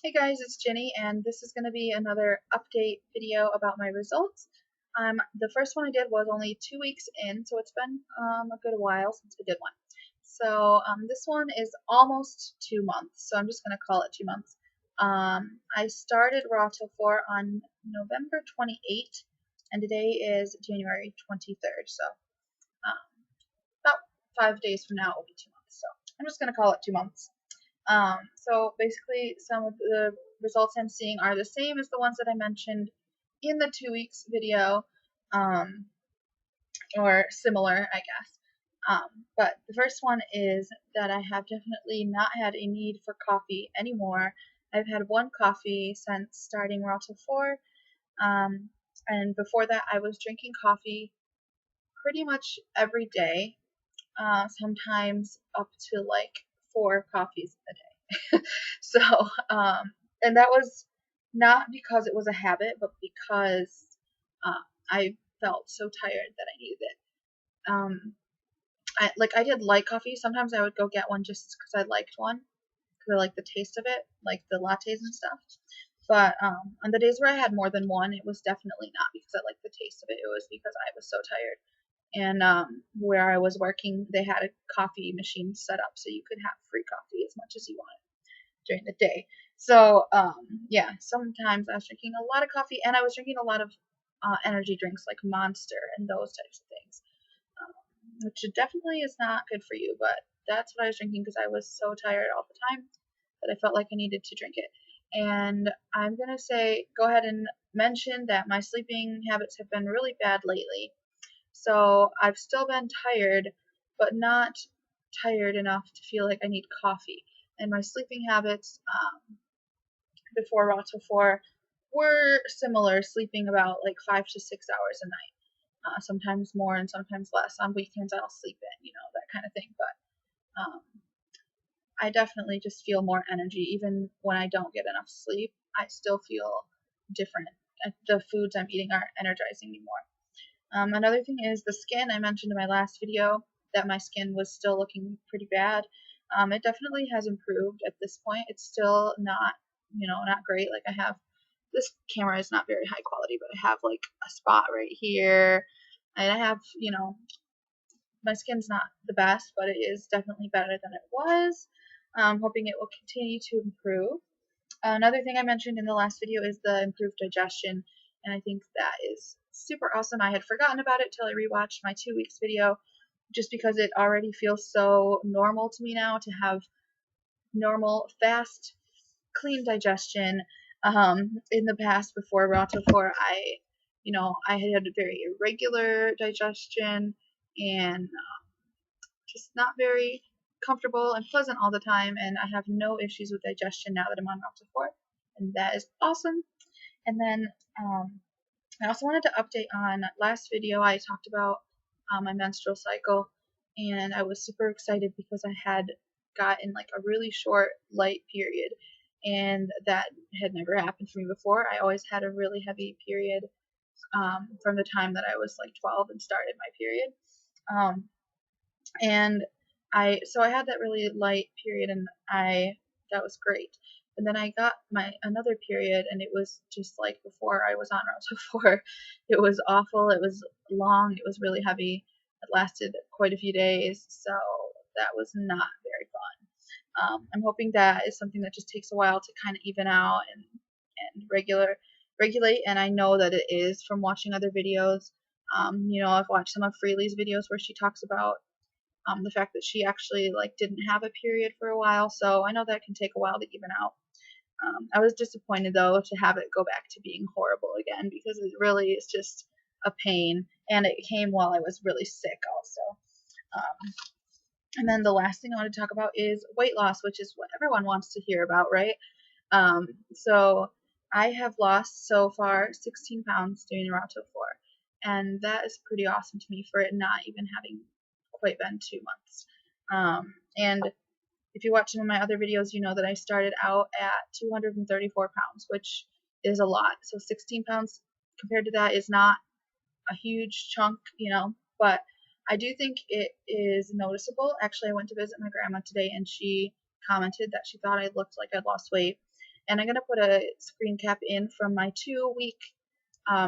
Hey guys, it's Jenny, and this is going to be another update video about my results. The first one I did was only 2 weeks in, so it's been a good while since I did one. So this one is almost 2 months, so I'm just going to call it 2 months. I started Raw Till 4 on November 28th, and today is January 23rd, so um, about 5 days from now it will be 2 months. So I'm just going to call it 2 months. So basically, some of the results I'm seeing are the same as the ones that I mentioned in the 2 weeks video, um, or similar, I guess. But the first one is that I have definitely not had a need for coffee anymore. I've had one coffee since starting Raw Till 4, and before that, I was drinking coffee pretty much every day, sometimes up to like 4 coffees a day. So, and that was not because it was a habit, but because I felt so tired that I needed it. I did like coffee. Sometimes I would go get one just because I liked one, because I liked the taste of it, like the lattes and stuff. But on the days where I had more than one, it was definitely not because I liked the taste of it. It was because I was so tired. And where I was working, they had a coffee machine set up so you could have free coffee as much as you wanted during the day. So yeah, sometimes I was drinking a lot of coffee, and I was drinking a lot of energy drinks like Monster and those types of things, which definitely is not good for you. But that's what I was drinking because I was so tired all the time that I felt like I needed to drink it. And I'm gonna say, go ahead and mention that my sleeping habits have been really bad lately. So I've still been tired, but not tired enough to feel like I need coffee. And my sleeping habits before Raw Till 4 were similar, sleeping about like 5 to 6 hours a night. Sometimes more and sometimes less. On weekends, I'll sleep in, that kind of thing. But I definitely just feel more energy. Even when I don't get enough sleep, I still feel different. The foods I'm eating are energizing me more. Another thing is the skin. I mentioned in my last video that my skin was still looking pretty bad. It definitely has improved at this point. It's still not, not great. Like, I have, this camera is not very high quality, but I have like a spot right here, and I have, my skin's not the best, but it is definitely better than it was. I'm hoping it will continue to improve. Another thing I mentioned in the last video is the improved digestion, and I think that is super awesome. I had forgotten about it till I rewatched my 2 weeks video, just because it already feels so normal to me now to have normal, fast, clean digestion. In the past, before Raw Till 4, I had a very irregular digestion, and just not very comfortable and pleasant all the time, and I have no issues with digestion now that I'm on Raw Till 4, and that is awesome. And then I also wanted to update on last video. I talked about my menstrual cycle, and I was super excited because I had gotten like a really short, light period, and that had never happened for me before. I always had a really heavy period from the time that I was like 12 and started my period. Um, and I had that really light period, and I that was great. But then I got my another period, and it was just like before I was on Route 4. It was awful. It was long. It was really heavy. It lasted quite a few days, so that was not very fun. I'm hoping that is something that just takes a while to kind of even out and regulate. And I know that it is from watching other videos. I've watched some of Freely's videos where she talks about the fact that she actually like didn't have a period for a while, so I know that can take a while to even out. I was disappointed though to have it go back to being horrible again, because it really is just a pain, and it came while I was really sick also. And then the last thing I want to talk about is weight loss, which is what everyone wants to hear about, right? So I have lost so far 16 pounds doing Raw Till 4, and that is pretty awesome to me for it not even having quite been 2 months. And if you watch some of my other videos, you know that I started out at 234 pounds, which is a lot. So 16 pounds compared to that is not a huge chunk, but I do think it is noticeable. Actually, I went to visit my grandma today, and she commented that she thought I looked like I'd lost weight. And I'm going to put a screen cap in from my 2-week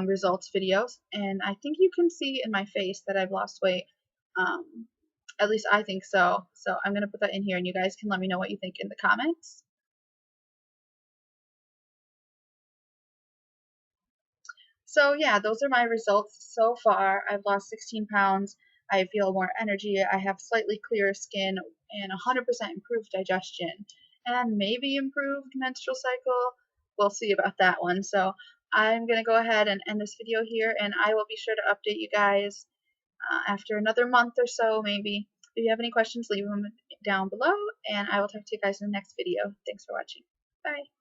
results videos, and I think you can see in my face that I've lost weight. At least I think so. So I'm going to put that in here, and you guys can let me know what you think in the comments. So yeah, those are my results so far. I've lost 16 pounds. I feel more energy. I have slightly clearer skin and 100% improved digestion and maybe improved menstrual cycle. We'll see about that one. So I'm going to go ahead and end this video here, and I will be sure to update you guys after another month or so maybe. If you have any questions, leave them down below, and I will talk to you guys in the next video. Thanks for watching. Bye.